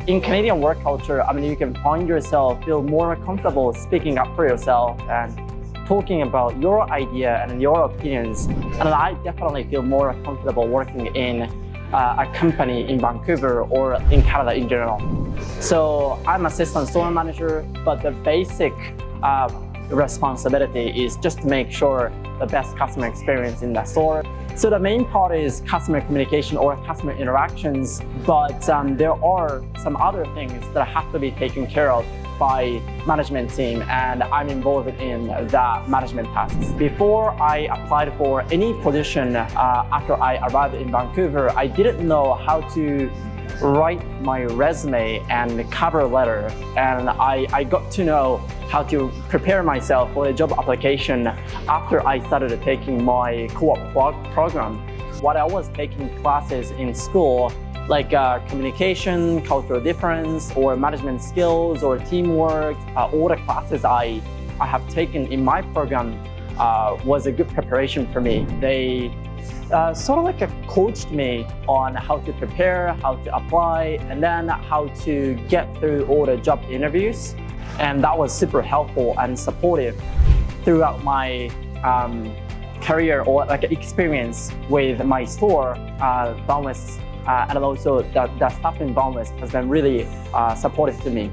in Canadian work culture, you can find yourself feel more comfortable speaking up for yourself and talking about your idea and your opinions. And I definitely feel more comfortable working in a company in Vancouver or in Canada in general. So I'm assistant store manager, but the basic responsibility is just to make sure the best customer experience in the store. So the main part is customer communication or customer interactions, but there are some other things that have to be taken care of by management team, and I'm involved in the management tasks. Before I applied for any position after I arrived in Vancouver, I didn't know how to write my resume and cover letter, and I got to know how to prepare myself for a job application after I started taking my co-op program. While I was taking classes in school, like communication, cultural difference, or management skills, or teamwork, all the classes I have taken in my program was a good preparation for me. They sort of like coached me on how to prepare, how to apply, and then how to get through all the job interviews. And that was super helpful and supportive throughout my career or like experience with my store, VanWest, and also the staff in VanWest has been really supportive to me.